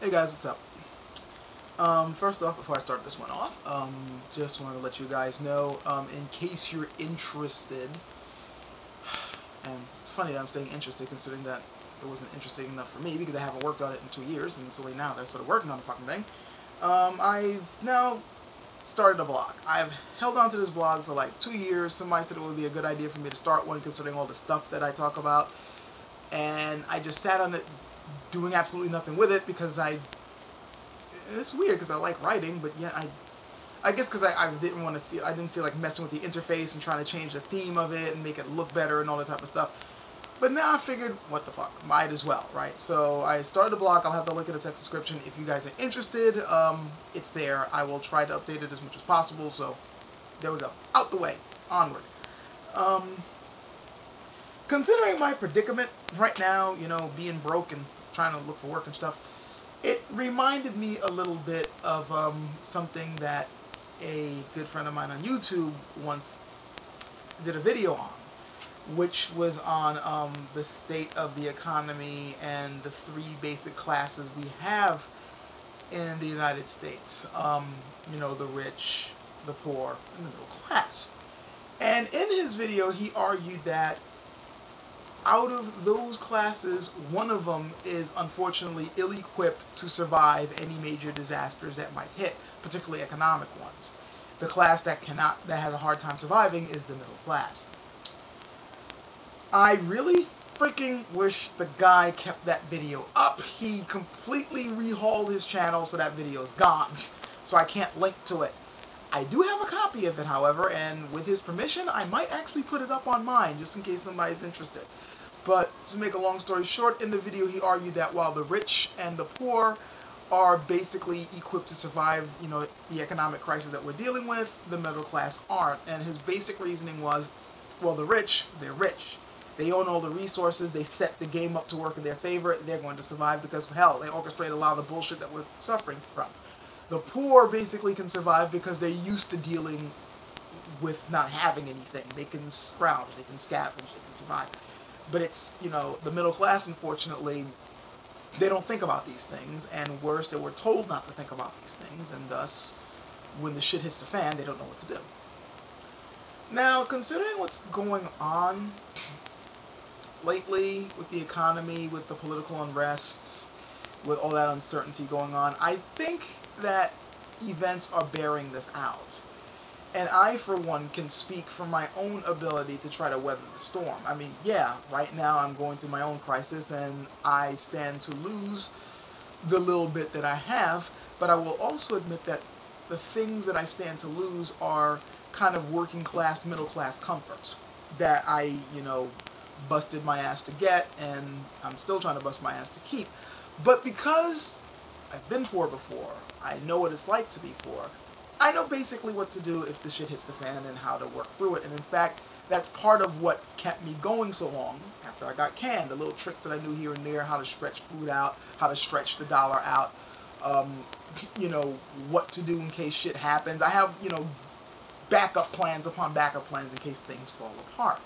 Hey guys, what's up? First off, before I start this one off, just want to let you guys know, in case you're interested, and it's funny that I'm saying interested considering that it wasn't interesting enough for me because I haven't worked on it in 2 years, and it's only now that I started working on the fucking thing. I've now started a blog. I've held on to this blog for like 2 years. Somebody said it would be a good idea for me to start one considering all the stuff that I talk about, and I just sat on it doing absolutely nothing with it because it's weird because I like writing, but yeah, I guess because I didn't feel like messing with the interface and trying to change the theme of it and make it look better and all that type of stuff. But now I figured, what the fuck, might as well, right? So I started a blog. I'll have the link in the text description if you guys are interested. It's there. I will try to update it as much as possible. So there we go. Out the way. Onward. Considering my predicament right now, being broke and trying to look for work and stuff, it reminded me a little bit of something that a good friend of mine on YouTube once did a video on, which was on the state of the economy and the 3 basic classes we have in the United States. The rich, the poor, and the middle class. And in his video, he argued that out of those classes, one of them is unfortunately ill-equipped to survive any major disasters that might hit, particularly economic ones. The class that has a hard time surviving is the middle class. I really freaking wish the guy kept that video up. He completely rehauled his channel, so that video is gone. So I can't link to it. I do have a copy of it, however, and with his permission, I might actually put it up on mine, just in case somebody's interested. But to make a long story short, in the video he argued that while the rich and the poor are basically equipped to survive, the economic crisis that we're dealing with, the middle class aren't. And his basic reasoning was, well, the rich, they're rich. They own all the resources, they set the game up to work in their favor, they're going to survive because, hell, they orchestrate a lot of the bullshit that we're suffering from. The poor basically can survive because they're used to dealing with not having anything. They can scrounge, they can scavenge, they can survive. But it's, the middle class, unfortunately, they don't think about these things, and worse, they were told not to think about these things, and thus, when the shit hits the fan, they don't know what to do. Now, considering what's going on lately with the economy, with the political unrests, with all that uncertainty going on, I think that events are bearing this out. And I, for one, can speak from my own ability to try to weather the storm. I mean, yeah, right now I'm going through my own crisis, and I stand to lose the little bit that I have, but I will also admit that the things that I stand to lose are kind of working class, middle class comforts that I, busted my ass to get, and I'm still trying to bust my ass to keep. But because I've been poor before, I know what it's like to be poor, I know basically what to do if the shit hits the fan and how to work through it. And in fact, that's part of what kept me going so long after I got canned. The little tricks that I knew here and there, how to stretch food out, how to stretch the dollar out, what to do in case shit happens. I have, backup plans upon backup plans in case things fall apart.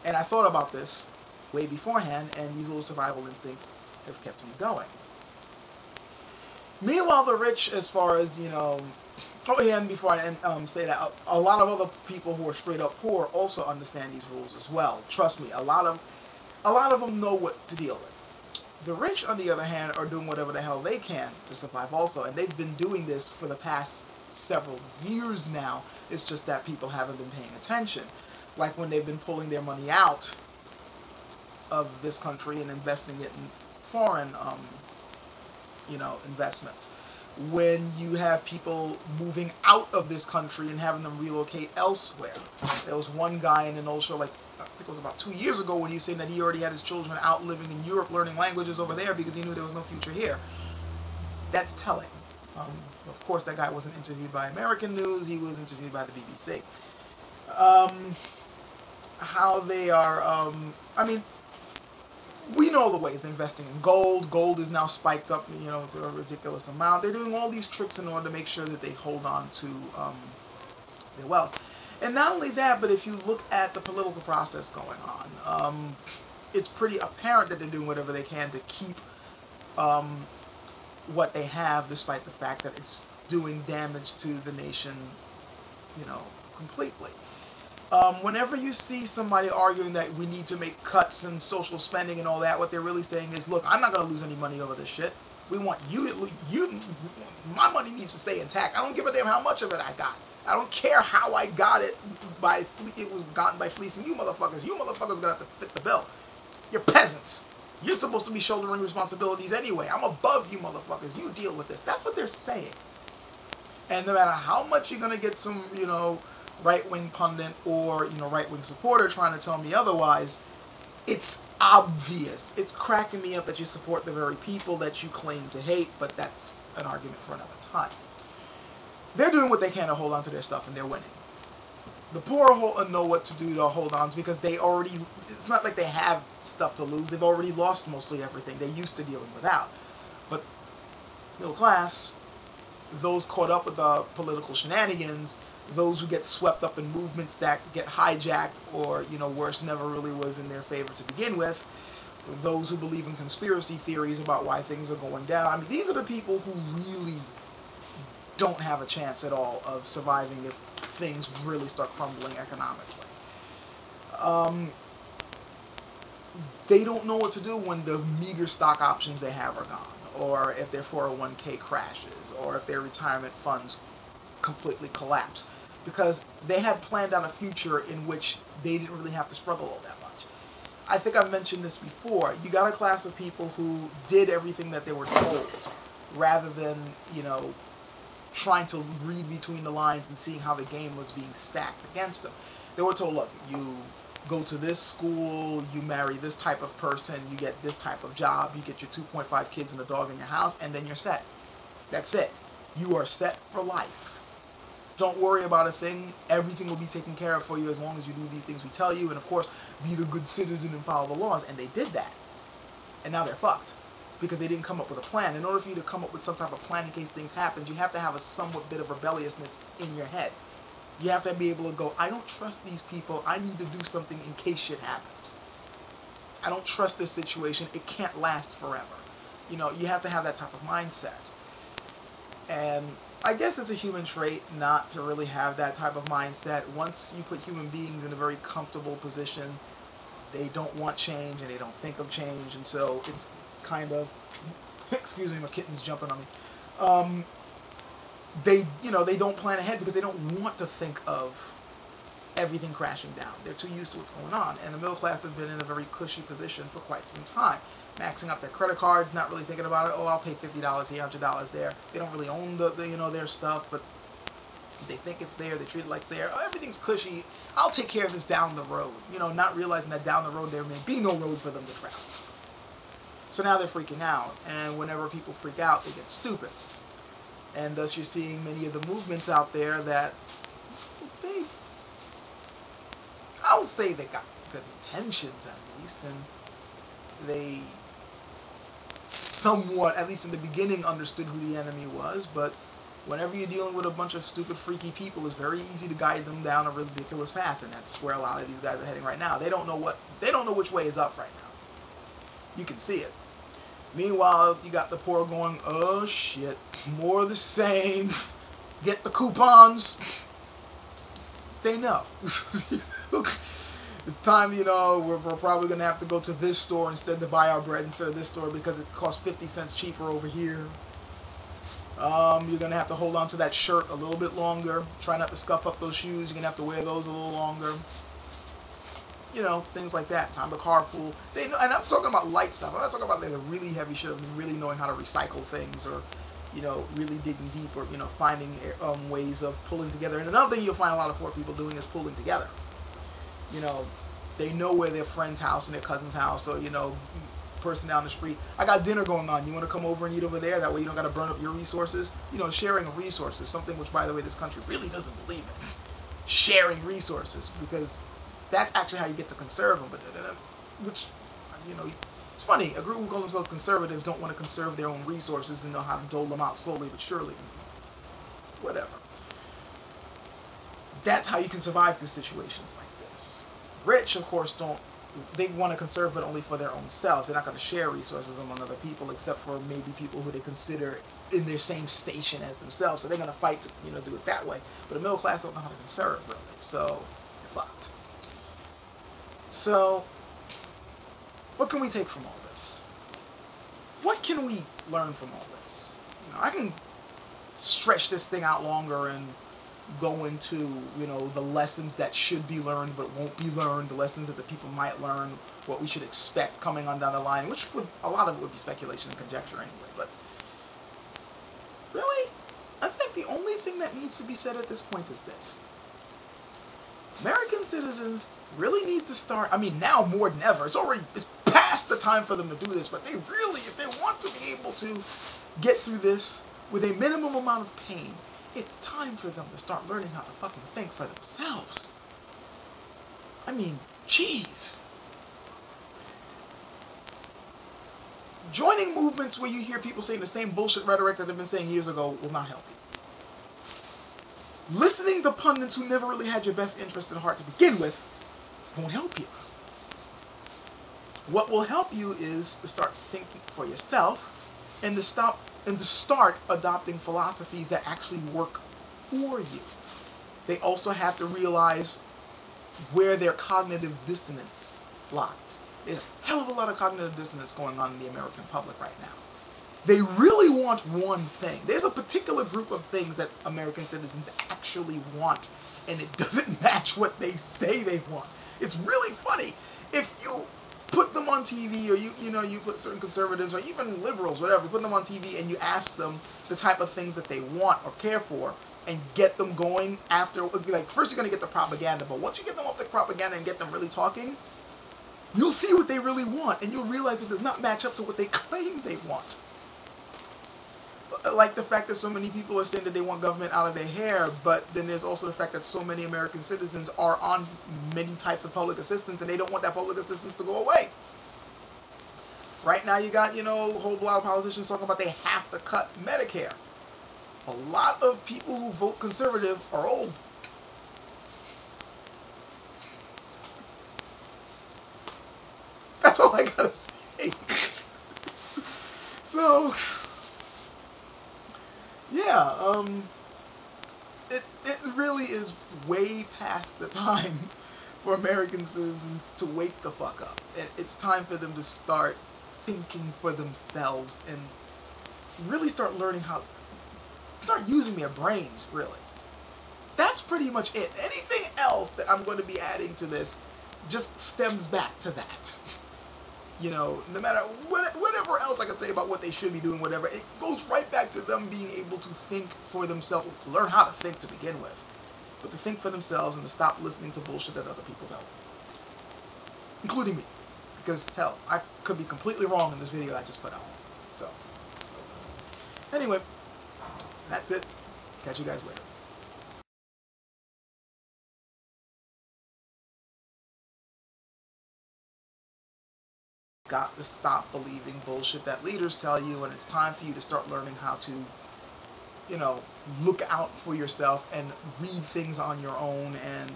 And I thought about this way beforehand, and these little survival instincts have kept me going. Meanwhile, the rich, as far as, oh yeah, and before I say that, a lot of other people who are straight up poor also understand these rules as well. Trust me, a lot of them know what to deal with. The rich, on the other hand, are doing whatever the hell they can to survive also, and they've been doing this for the past several years now. It's just that people haven't been paying attention. Like when they've been pulling their money out of this country and investing it in foreign, investments. When you have people moving out of this country and having them relocate elsewhere. There was one guy in an old show, like I think it was about 2 years ago, when he was saying that he already had his children out living in Europe learning languages over there because he knew there was no future here. That's telling. Of course, that guy wasn't interviewed by American News, he was interviewed by the BBC. How they are, we know the ways. They're investing in gold. Gold is now spiked up, to a ridiculous amount. They're doing all these tricks in order to make sure that they hold on to their wealth. And not only that, but if you look at the political process going on, it's pretty apparent that they're doing whatever they can to keep what they have, despite the fact that it's doing damage to the nation, you know, completely. Whenever you see somebody arguing that we need to make cuts in social spending and all that, what they're really saying is, look, I'm not going to lose any money over this shit. We want my money needs to stay intact. I don't give a damn how much of it I got. I don't care how I got it it was gotten by fleecing you motherfuckers. You motherfuckers gonna have to fit the bill. You're peasants. You're supposed to be shouldering responsibilities anyway. I'm above you motherfuckers. You deal with this. That's what they're saying. And no matter how much you're gonna get some, you know, right-wing pundit or, you know, right-wing supporter trying to tell me otherwise, it's obvious. It's cracking me up that you support the very people that you claim to hate, but that's an argument for another time. They're doing what they can to hold on to their stuff, and they're winning. The poor know what to do to hold on to, because they already, it's not like they have stuff to lose. They've already lost mostly everything. They're used to dealing without. But middle class, those caught up with the political shenanigans, those who get swept up in movements that get hijacked or, you know, worse, never really was in their favor to begin with, those who believe in conspiracy theories about why things are going down. I mean, these are the people who really don't have a chance at all of surviving if things really start crumbling economically. They don't know what to do when the meager stock options they have are gone, or if their 401k crashes, or if their retirement funds completely collapse, because they had planned out a future in which they didn't really have to struggle all that much. I think I've mentioned this before. You got a class of people who did everything that they were told, rather than, you know, trying to read between the lines and seeing how the game was being stacked against them. They were told, look, you go to this school, you marry this type of person, you get this type of job, you get your 2.5 kids and a dog in your house, and then you're set. That's it. You are set for life. Don't worry about a thing. Everything will be taken care of for you as long as you do these things we tell you, and of course, be the good citizen and follow the laws. And they did that. And now they're fucked, because they didn't come up with a plan. In order for you to come up with some type of plan in case things happen, you have to have a somewhat bit of rebelliousness in your head. You have to be able to go, I don't trust these people. I need to do something in case shit happens. I don't trust this situation. It can't last forever. You know, you have to have that type of mindset. And I guess it's a human trait not to really have that type of mindset. Once you put human beings in a very comfortable position, they don't want change and they don't think of change. And so it's kind of, excuse me, my kitten's jumping on me. They don't plan ahead because they don't want to think of everything crashing down. They're too used to what's going on. And the middle class have been in a very cushy position for quite some time. Maxing out their credit cards, not really thinking about it. Oh, I'll pay $50 here, $100 there. They don't really own their stuff, but they think it's there. They treat it like there. Oh, everything's cushy. I'll take care of this down the road. You know, not realizing that down the road there may be no road for them to travel. So now they're freaking out. And whenever people freak out, they get stupid. And thus you're seeing many of the movements out there that I would say they got good intentions at least, and they somewhat, at least in the beginning, understood who the enemy was, but whenever you're dealing with a bunch of stupid, freaky people, it's very easy to guide them down a ridiculous path, and that's where a lot of these guys are heading right now. They don't know which way is up right now. You can see it. Meanwhile, you got the poor going, oh shit, more of the same, get the coupons. They know. It's time, you know, we're probably going to have to go to this store instead to buy our bread instead of this store because it costs 50 cents cheaper over here. You're going to have to hold on to that shirt a little bit longer. Try not to scuff up those shoes. You're going to have to wear those a little longer. You know, things like that. Time to carpool. They know, and I'm talking about light stuff. I'm not talking about like the really heavy shit of really knowing how to recycle things or, you know, really digging deep or, you know, finding ways of pulling together. And another thing you'll find a lot of poor people doing is pulling together. You know, they know where their friend's house and their cousin's house, or, you know, person down the street. I got dinner going on. You want to come over and eat over there? That way you don't got to burn up your resources. You know, sharing of resources, something which, by the way, this country really doesn't believe in. Sharing resources, because that's actually how you get to conserve them. But which, you know, it's funny. A group who call themselves conservatives don't want to conserve their own resources and know how to dole them out slowly but surely. Whatever. That's how you can survive through situations like this. Rich, of course, don't they want to conserve, but only for their own selves. They're not going to share resources among other people, except for maybe people who they consider in their same station as themselves. So they're going to fight to, do it that way. But the middle class don't know how to conserve, really. So you're fucked. So what can we take from all this? What can we learn from all this? I can stretch this thing out longer and go into, the lessons that should be learned but won't be learned, the lessons that the people might learn, what we should expect coming on down the line, which a lot of it would be speculation and conjecture anyway. But really, I think the only thing that needs to be said at this point is this. American citizens really need to start, now more than ever, it's past the time for them to do this, but they really, if they want to be able to get through this with a minimum amount of pain, it's time for them to start learning how to fucking think for themselves. Jeez. Joining movements where you hear people saying the same bullshit rhetoric that they've been saying years ago will not help you. Listening to pundits who never really had your best interest at heart to begin with won't help you. What will help you is to start thinking for yourself and to start adopting philosophies that actually work for you. They also have to realize where their cognitive dissonance lies. There's a hell of a lot of cognitive dissonance going on in the American public right now. They really want one thing. There's a particular group of things that American citizens actually want, and it doesn't match what they say they want. It's really funny. If you put them on TV, or you put certain conservatives or even liberals, whatever, put them on TV and you ask them the type of things that they want or care for and get them going after, like, first you're going to get the propaganda, but once you get them off the propaganda and get them really talking, you'll see what they really want, and you'll realize it does not match up to what they claim they want. Like the fact that so many people are saying that they want government out of their hair, but then there's also the fact that so many American citizens are on many types of public assistance and they don't want that public assistance to go away. Right now you got, a whole lot of politicians talking about they have to cut Medicare. A lot of people who vote conservative are old. That's all I gotta say. So, yeah, it really is way past the time for American citizens to wake the fuck up. It's time for them to start thinking for themselves and really start learning start using their brains, really. That's pretty much it. Anything else that I'm going to be adding to this just stems back to that. No matter whatever else I can say about what they should be doing, whatever, it goes right back to them being able to think for themselves, to learn how to think to begin with, but to think for themselves and to stop listening to bullshit that other people tell them, including me, because hell, I could be completely wrong in this video I just put out. So, anyway, that's it. Catch you guys later. Got to stop believing bullshit that leaders tell you, and it's time for you to start learning how to, look out for yourself and read things on your own, and,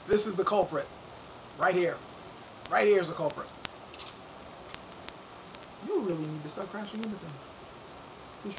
This is the culprit. Right here. Right here is the culprit. You really need to start crashing into things.